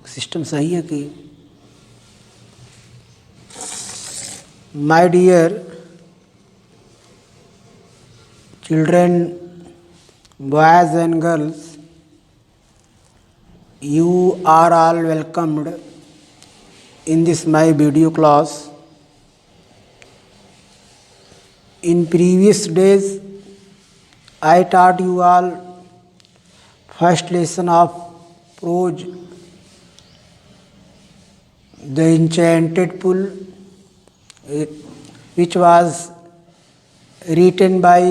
System सही है कि my dear children, boys and girls, you are all welcomed in this my video class. In previous days I taught you all first lesson of prose, the enchanted pool, which was written by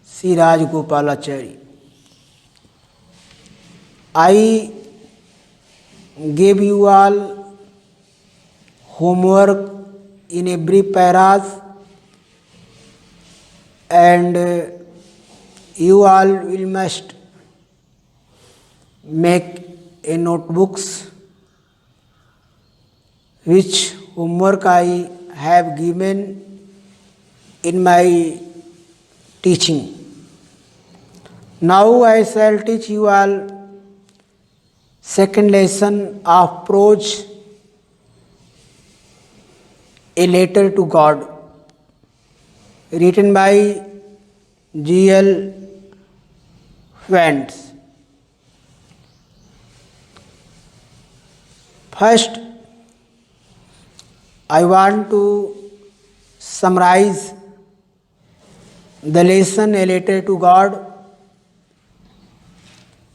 C. Rajagopalachari. I gave you all homework in every paras, and you all will must make a notebooks which homework I have given in my teaching. Now I shall teach you all second lesson of prose, a letter to God, written by G.L. Vance. First, I want to summarize the lesson a letter to God.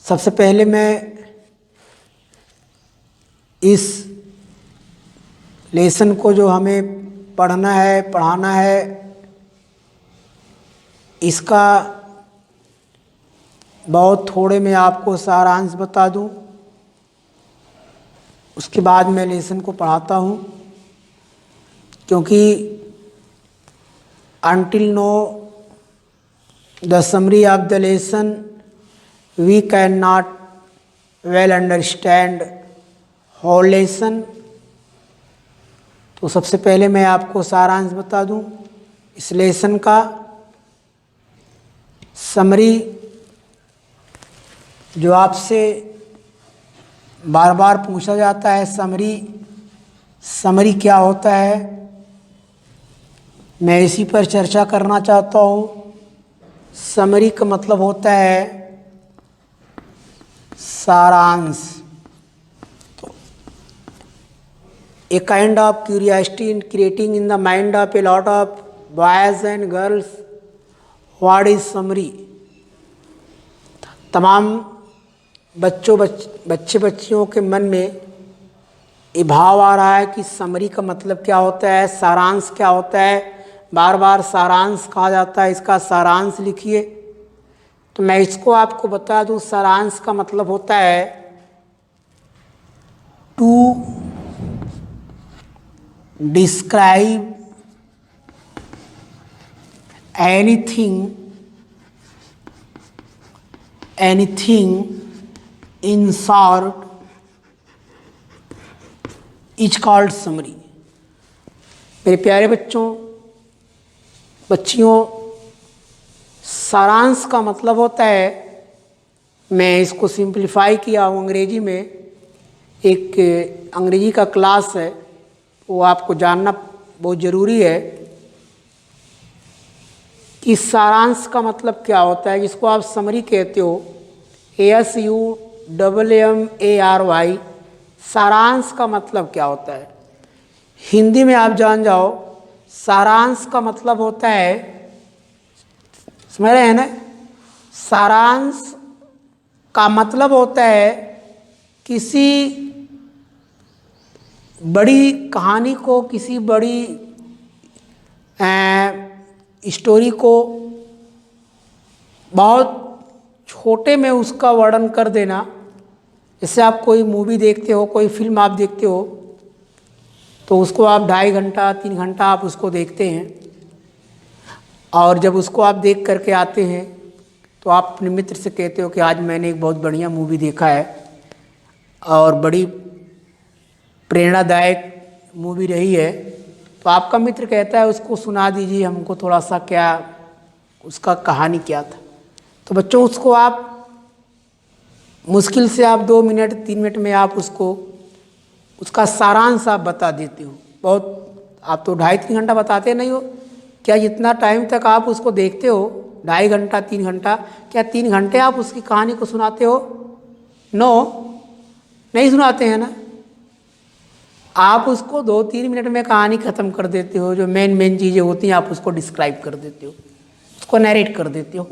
सबसे पहले मैं इस lesson को जो हमें पढ़ना है, पढ़ाना है, इसका बहुत थोड़े में आपको सारांश बता दूं, उसके बाद मैं लेसन को पढ़ाता हूं, क्योंकि until know the summary of the lesson we cannot well understand whole lesson. तो सबसे पहले मैं आपको सारांश बता दूं इस लेसन का। समरी जो आपसे बार बार पूछा जाता है, समरी क्या होता है, मैं इसी पर चर्चा करना चाहता हूँ। समरी का मतलब होता है सारांश। A kind of curiosity in creating in the mind of a lot of boys and girls, what is summary? तमाम बच्चियों के मन में ये भाव आ रहा है कि समरी का मतलब क्या होता है, सारांश क्या होता है। बार बार सारांश कहा जाता है, इसका सारांश लिखिए। तो मैं इसको आपको बता दूं, सारांश का मतलब होता है to describe anything in short is called summary. मेरे प्यारे बच्चियों, सारांश का मतलब होता है, मैं इसको सिंप्लीफाई किया हूँ अंग्रेजी में। एक अंग्रेजी का क्लास है, वो आपको जानना बहुत ज़रूरी है कि सारांश का मतलब क्या होता है, जिसको आप समरी कहते हो, SUMMARY। सारांश का मतलब क्या होता है, हिंदी में आप जान जाओ। सारांश का मतलब होता है, समझ रहे हैं ना, सारांश का मतलब होता है किसी बड़ी कहानी को, किसी बड़ी स्टोरी को बहुत छोटे में उसका वर्णन कर देना। जैसे आप कोई मूवी देखते हो, कोई फिल्म आप देखते हो, तो उसको आप 2.5 घंटा 3 घंटा आप उसको देखते हैं, और जब उसको आप देख करके आते हैं तो आप अपने मित्र से कहते हो कि आज मैंने एक बहुत बढ़िया मूवी देखा है और बड़ी प्रेरणादायक मूवी रही है। तो आपका मित्र कहता है उसको सुना दीजिए हमको थोड़ा सा, क्या उसका कहानी क्या था। तो बच्चों, उसको आप मुश्किल से आप 2 मिनट 3 मिनट में आप उसको उसका सारांश आप बता देते हो। बहुत आप तो 2.5-3 घंटा बताते नहीं हो। क्या जितना टाइम तक आप उसको देखते हो 2.5 घंटा 3 घंटा, क्या 3 घंटे आप उसकी कहानी को सुनाते हो? नो, नहीं सुनाते हैं ना। आप उसको 2-3 मिनट में कहानी ख़त्म कर देते हो। जो मेन चीज़ें होती हैं आप उसको डिस्क्राइब कर देते हो, उसको नरेट कर देते हो।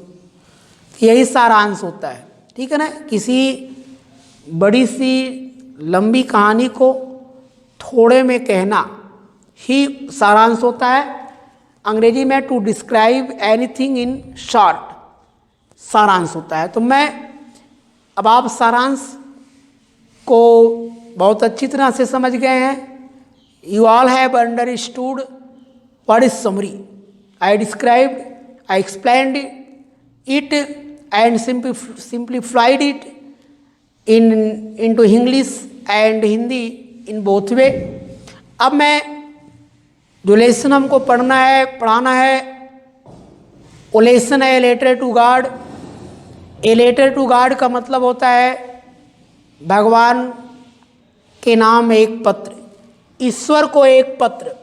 यही सारांश होता है, ठीक है ना। किसी बड़ी सी लंबी कहानी को थोड़े में कहना ही सारांश होता है। अंग्रेजी में to describe anything in short सारांश होता है। तो मैं अब आप सारांश को बहुत अच्छी तरह से समझ गए हैं। You all have understood what is summary. I described, I explained it and simplified it into English and Hindi in both way. अब मैं जो लेसन हमको पढ़ाना है वो लेसन है letter to God. A letter to God का मतलब होता है भगवान के नाम एक पत्र, ईश्वर को एक पत्र,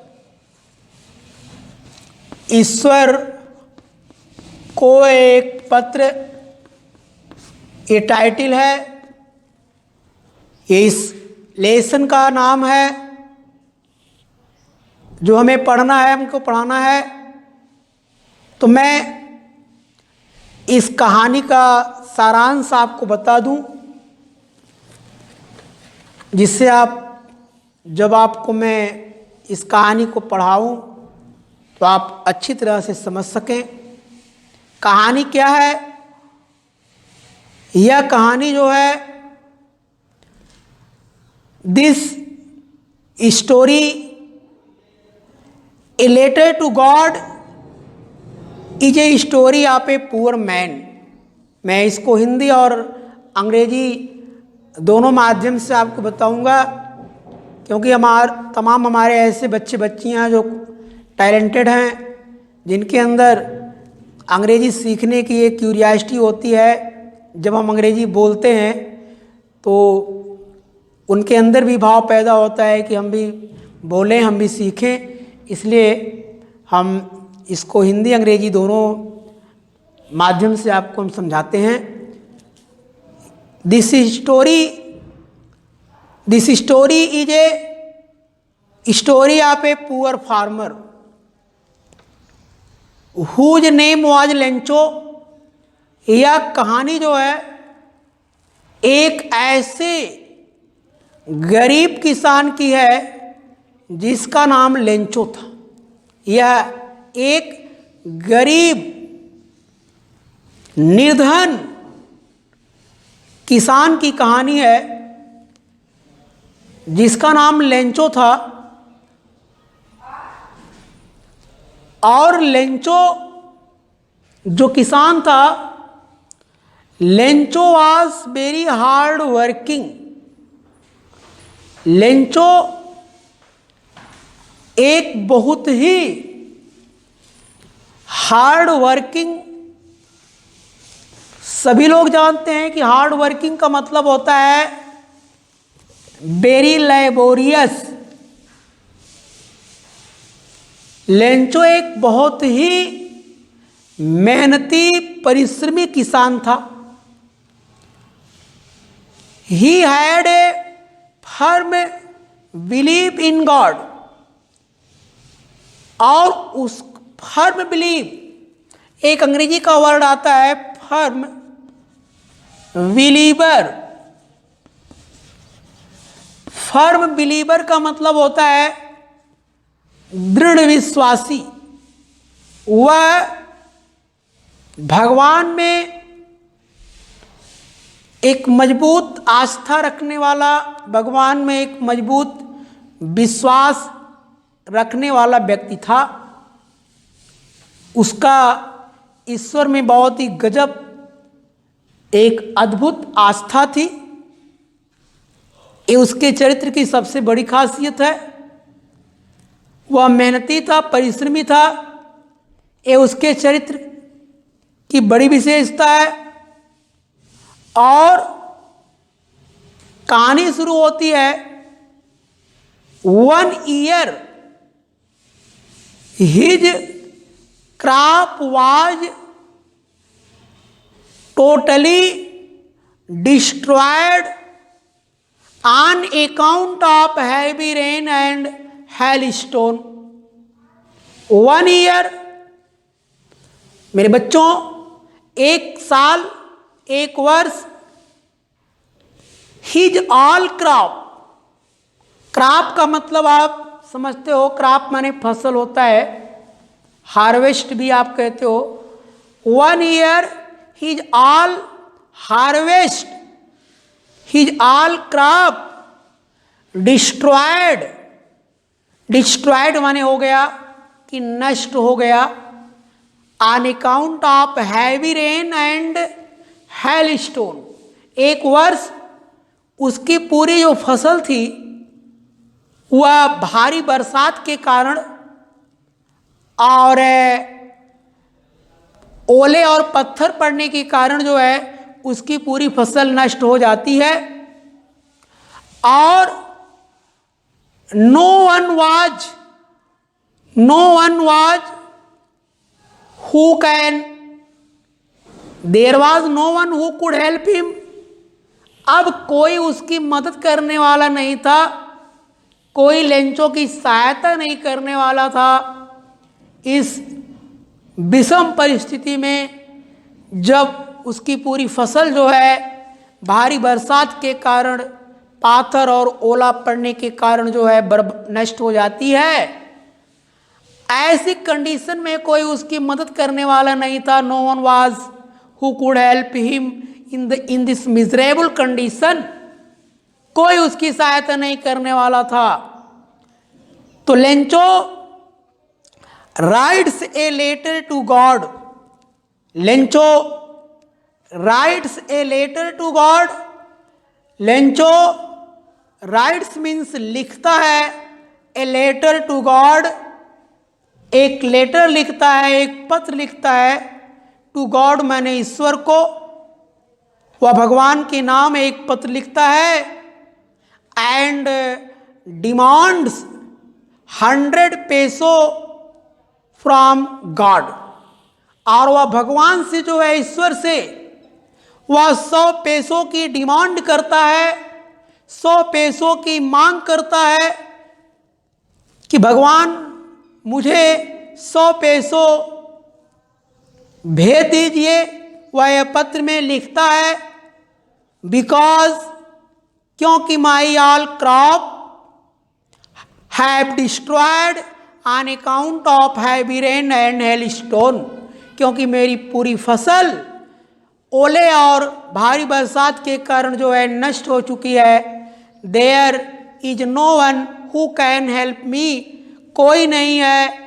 ईश्वर को एक पत्र, ये टाइटल है, ये इस लेसन का नाम है जो हमें पढ़ना है, हमको पढ़ाना है। तो मैं इस कहानी का सारांश आपको बता दूं, जिससे आप जब आपको मैं इस कहानी को पढ़ाऊं तो आप अच्छी तरह से समझ सकें। कहानी क्या है? यह कहानी जो है, this story a letter to God is a story of a poor man. मैं इसको हिंदी और अंग्रेजी दोनों माध्यम से आपको बताऊंगा, क्योंकि हमारे ऐसे बच्चे बच्चियां जो टैलेंटेड हैं, जिनके अंदर अंग्रेजी सीखने की एक क्यूरियासिटी होती है। जब हम अंग्रेजी बोलते हैं तो उनके अंदर भी भाव पैदा होता है कि हम भी बोलें, हम भी सीखें। इसलिए हम इसको हिंदी अंग्रेजी दोनों माध्यम से आपको हम समझाते हैं। This story is a story of a poor farmer whose name was Lencho. यह कहानी जो है एक ऐसे गरीब किसान की है जिसका नाम लेंचो था। यह एक गरीब निर्धन किसान की कहानी है जिसका नाम लेंचो था। और लेंचो जो किसान था, Lencho was very hard working. Lencho एक बहुत ही हार्ड वर्किंग, सभी लोग जानते हैं कि हार्ड वर्किंग का मतलब होता है वेरी लेबोरियस। लेंचो एक बहुत ही मेहनती परिश्रमी किसान था। He had a firm believe in God. और उस फर्म बिलीव, एक अंग्रेजी का वर्ड आता है फर्म बिलीवर। फर्म बिलीवर का मतलब होता है दृढ़ विश्वासी। वह भगवान में एक मजबूत आस्था रखने वाला, भगवान में एक मजबूत विश्वास रखने वाला व्यक्ति था। उसका ईश्वर में बहुत ही गजब एक अद्भुत आस्था थी। ये उसके चरित्र की सबसे बड़ी खासियत है। वह मेहनती था, परिश्रमी था। ये उसके चरित्र की बड़ी विशेषता है। और कहानी शुरू होती है 1 year his crop was totally destroyed on account of heavy rain and hailstone. 1 year मेरे बच्चों, 1 साल, 1 वर्ष, हिज ऑल क्रॉप, क्रॉप का मतलब आप समझते हो, क्रॉप माने फसल होता है, हार्वेस्ट भी आप कहते हो। 1 year his all harvest, his all crop destroyed, destroyed माने हो गया कि नष्ट हो गया, on account of heavy rain and hailstone. 1 वर्ष उसकी पूरी जो फसल थी वह भारी बरसात के कारण और ओले और पत्थर पड़ने के कारण जो है उसकी पूरी फसल नष्ट हो जाती है। और no one was who can, there was no one who could help him. अब कोई उसकी मदद करने वाला नहीं था, कोई लेंचो की सहायता नहीं करने वाला था। इस विषम परिस्थिति में जब उसकी पूरी फसल जो है भारी बरसात के कारण, पाथर और ओला पड़ने के कारण जो है नष्ट हो जाती है, ऐसी कंडीशन में कोई उसकी मदद करने वाला नहीं था। No one was who could help him in this miserable condition, कोई उसकी सहायता नहीं करने वाला था। तो Lencho writes a letter to God, Lencho writes a letter to God, Lencho writes means लिखता है, ए लेटर टू गॉड एक लेटर लिखता है, एक पत्र लिखता है, टू गॉड माने ईश्वर को, वह भगवान के नाम एक पत्र लिखता है, एंड डिमांड्स 100 पैसों फ्रॉम गॉड, और वह भगवान से जो है, ईश्वर से वह 100 पैसों की डिमांड करता है, 100 पैसों की मांग करता है कि भगवान मुझे 100 पैसों भेज दीजिए। वह यह पत्र में लिखता है, बिकॉज क्योंकि my all crop have destroyed on account of heavy rain and hailstone, क्योंकि मेरी पूरी फसल ओले और भारी बरसात के कारण जो है नष्ट हो चुकी है। There is no one who can help me, कोई नहीं है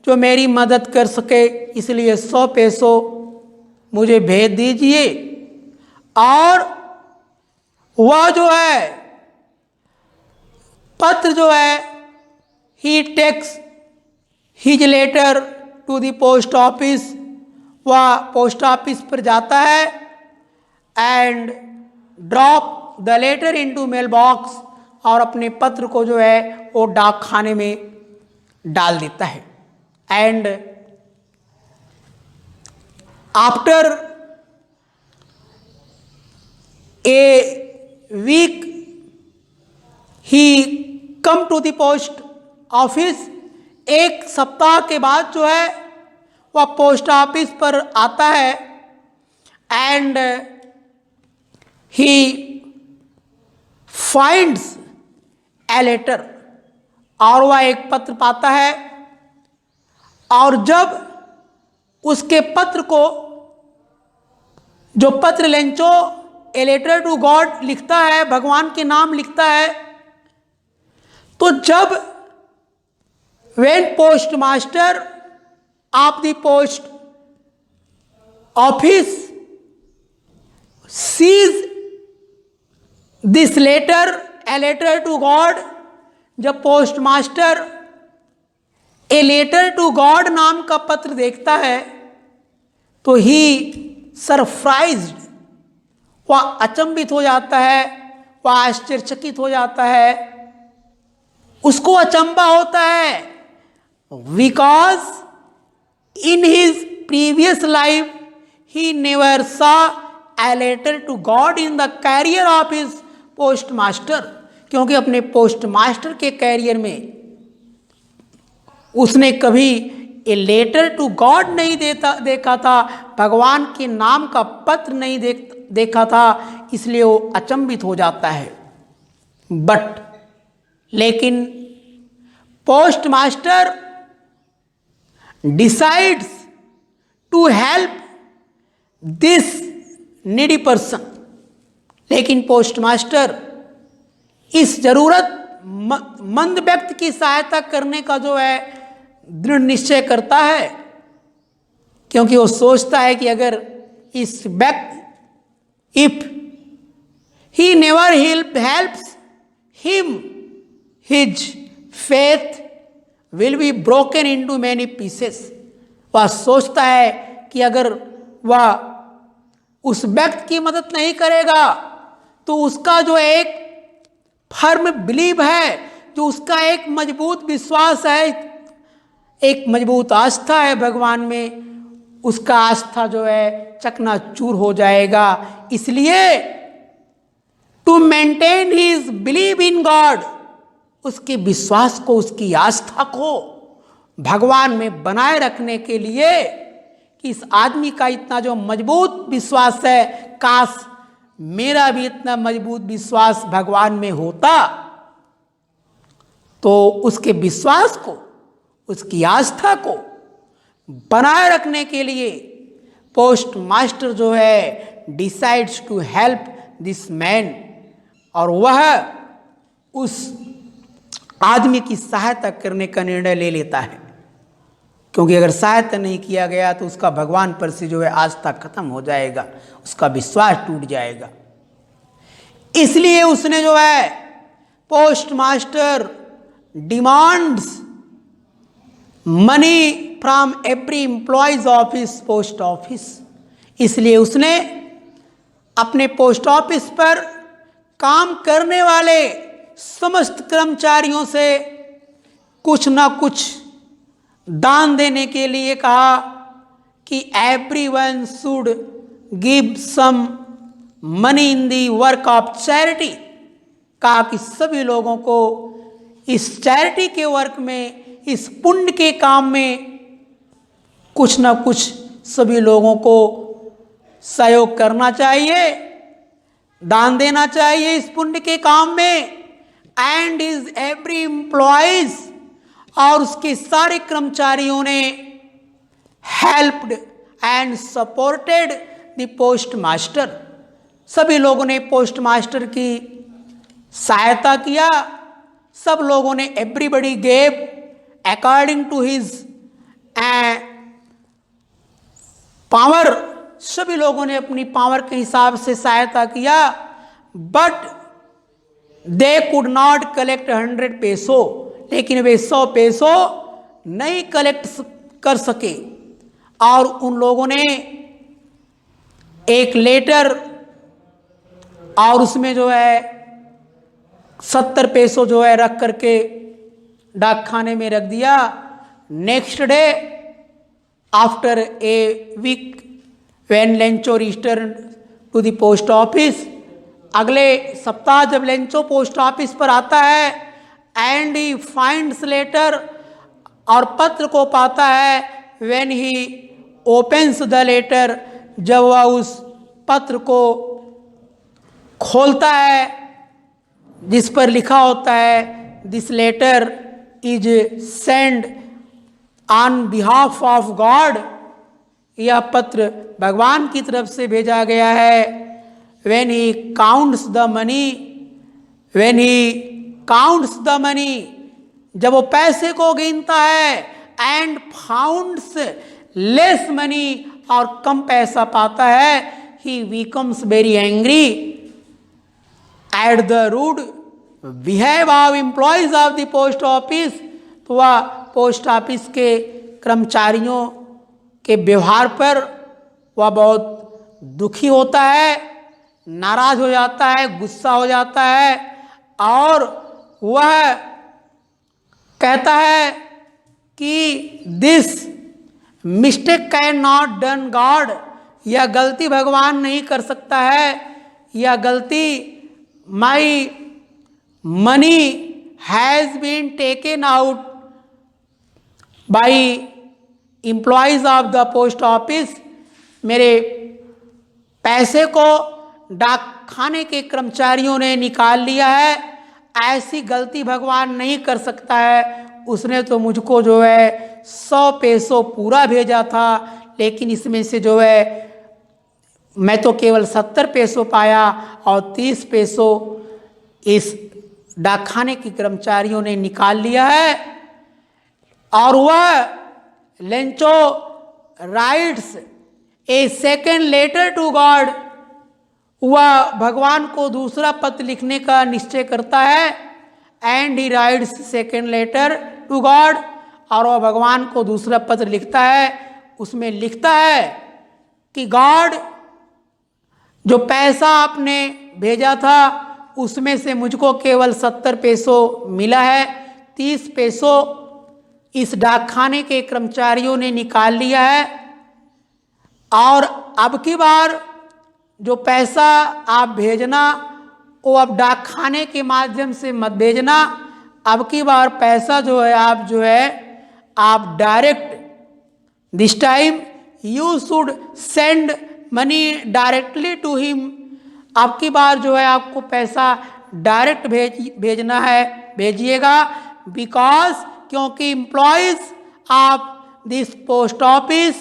जो मेरी मदद कर सके, इसलिए 100 पैसों मुझे भेज दीजिए। और वह जो है पत्र जो है, he takes his letter to the post office, वह पोस्ट ऑफिस पर जाता है, and drop the letter into mail box, और अपने पत्र को जो है वो डाक खाने में डाल देता है। And after a week he come to the post office, 1 सप्ताह के बाद जो है वह पोस्ट ऑफिस पर आता है, and he finds a letter, और वह एक पत्र पाता है। और जब उसके पत्र को, जो पत्र Lencho a letter to God लिखता है, भगवान के नाम लिखता है, तो जब when postmaster of the post office sees this letter, a letter to God, जब post master a letter to God नाम का पत्र देखता है तो ही सरप्राइज्ड, वह अचंभित हो जाता है, वह आश्चर्यचकित हो जाता है, उसको अचंभा होता है, because in his previous life he never saw a letter to God in the career of his post master. क्योंकि अपने पोस्ट मास्टर के कैरियर में उसने कभी ए लेटर टू गॉड नहीं देखा था, भगवान के नाम का पत्र नहीं देखा था, इसलिए वो अचंभित हो जाता है। बट लेकिन post master decides to help this needy person. लेकिन पोस्ट मास्टर इस जरूरतमंद व्यक्ति की सहायता करने का जो है दृढ़ निश्चय करता है, क्योंकि वो सोचता है कि अगर इस व्यक्ति if he never helps him his faith will be broken into many pieces. वह सोचता है कि अगर वह उस व्यक्ति की मदद नहीं करेगा तो उसका जो एक फर्म बिलीव है, जो उसका एक मजबूत विश्वास है, एक मजबूत आस्था है भगवान में, उसका आस्था जो है चकनाचूर हो जाएगा। इसलिए to maintain his believe in God, उसके विश्वास को, उसकी आस्था को भगवान में बनाए रखने के लिए कि इस आदमी का इतना जो मजबूत विश्वास है, काश मेरा भी इतना मजबूत विश्वास भगवान में होता, तो उसके विश्वास को, उसकी आस्था को बनाए रखने के लिए पोस्ट मास्टर जो है decides to help this man, और वह उस आदमी की सहायता करने का निर्णय ले लेता है। क्योंकि अगर सहायता नहीं किया गया तो उसका भगवान पर से जो है आस्था खत्म हो जाएगा, उसका विश्वास टूट जाएगा। इसलिए उसने जो है post master demands money from every employees of his post office. इसलिए उसने अपने पोस्ट ऑफिस पर काम करने वाले समस्त कर्मचारियों से कुछ ना कुछ दान देने के लिए कहा कि everyone should give some money in the work of charity. कहा कि सभी लोगों को इस चैरिटी के वर्क में, इस पुण्य के काम में कुछ ना कुछ सभी लोगों को सहयोग करना चाहिए, दान देना चाहिए इस पुण्य के काम में। एंड इज एवरी एम्प्लॉयज, और उसके सारे कर्मचारियों ने helped and supported the post master. सभी लोगों ने पोस्ट मास्टर की सहायता किया, सब लोगों ने, everybody gave according to his power, सभी लोगों ने अपनी पावर के हिसाब से सहायता किया। But they could not collect 100 पैसो, लेकिन वे 100 पैसों नहीं कलेक्ट कर सके। और उन लोगों ने एक लेटर, और उसमें जो है 70 पैसों जो है रख करके डाक खाने में रख दिया। Next day after a week when Lencho return to the post office, अगले सप्ताह जब लेंचो पोस्ट ऑफिस पर आता है, एंड ही फाइंड्स लेटर, और पत्र को पाता है। When he opens the letter, जब वह उस पत्र को खोलता है जिस पर लिखा होता है this letter is send on behalf of God, यह पत्र भगवान की तरफ से भेजा गया है। When he counts the money, when he counts the money, जब वो पैसे को गिनता है, एंड फाउंड्स लेस मनी, और कम पैसा पाता है, he becomes very angry at the rude behave of employees of the post office. तो वह पोस्ट ऑफिस के कर्मचारियों के व्यवहार पर वह बहुत दुखी होता है, नाराज हो जाता है, गुस्सा हो जाता है और वह कहता है कि this mistake can not done God, यह गलती भगवान नहीं कर सकता है, यह गलती my money has been taken out by employees of the post office, मेरे पैसे को डाकखाने के कर्मचारियों ने निकाल लिया है, ऐसी गलती भगवान नहीं कर सकता है। उसने तो मुझको जो है 100 पैसों पूरा भेजा था, लेकिन इसमें से जो है मैं तो केवल 70 पैसों पाया और 30 पैसों इस डाकखाने के कर्मचारियों ने निकाल लिया है। और वह Lencho writes a second letter to God, वह भगवान को दूसरा पत्र लिखने का निश्चय करता है। And he writes second letter to God, और वह भगवान को दूसरा पत्र लिखता है। उसमें लिखता है कि गॉड, जो पैसा आपने भेजा था उसमें से मुझको केवल 70 पैसों मिला है, 30 पैसों इस डाकखाने के कर्मचारियों ने निकाल लिया है। और अब की बार जो पैसा आप भेजना वो अब डाकखाने के माध्यम से मत भेजना। अब की बार पैसा जो है आप direct, this time you should send money directly to him. अब की बार जो है आपको पैसा डायरेक्ट भेजना है, भेजिएगा। बिकॉज, क्योंकि employees of this post office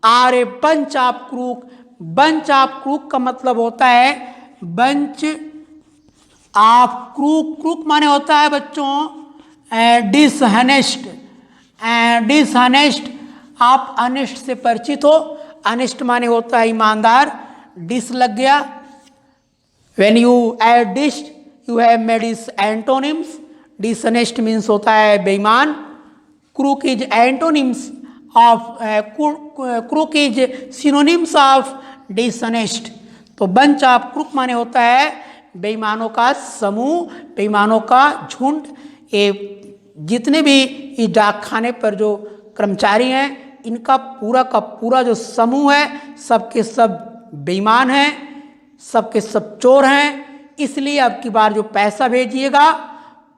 are a bunch of crook. Bunch of crook का मतलब होता है बंच ऑफ क्रूक। क्रूक माने होता है बच्चों डिसहनेस्ट। डिसहनेस्ट, आप अनेस्ट से परिचित हो। अनेस्ट माने होता है ईमानदार। डिस लग गया, when you add dis you have made is antonyms. Dishonest means होता है बेईमान। Crook is antonyms of crook is synonyms of dishonest. तो बंच ऑफ क्रूक माने होता है बेईमानों का समूह, बेईमानों का झुंड। ये जितने भी इस डाकखाने पर जो कर्मचारी हैं, इनका पूरा का पूरा जो समूह है, सबके सब बेईमान हैं, सबके सब चोर हैं। इसलिए अब की बार जो पैसा भेजिएगा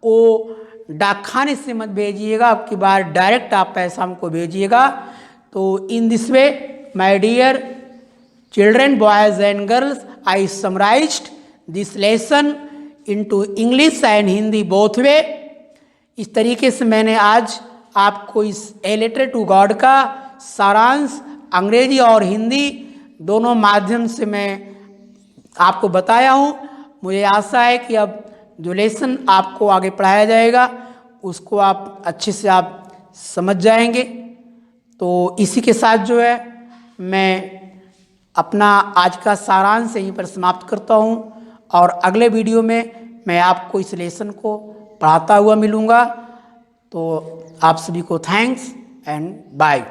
वो डाकखाने से मत भेजिएगा, अब की बार डायरेक्ट आप पैसा हमको भेजिएगा। तो in this way my dear children, boys and girls, I summarized this lesson into English and Hindi both way. इस तरीके से मैंने आज आपको इस ए लेटर टू गॉड का सारांश अंग्रेजी और हिंदी दोनों माध्यम से मैं आपको बताया हूँ। मुझे आशा है कि अब जो लेसन आपको आगे पढ़ाया जाएगा उसको आप अच्छे से आप समझ जाएंगे। तो इसी के साथ जो है मैं अपना आज का सारांश यहीं पर समाप्त करता हूँ, और अगले वीडियो में मैं आपको इस लेसन को पढ़ाता हुआ मिलूँगा। तो आप सभी को थैंक्स एंड बाय।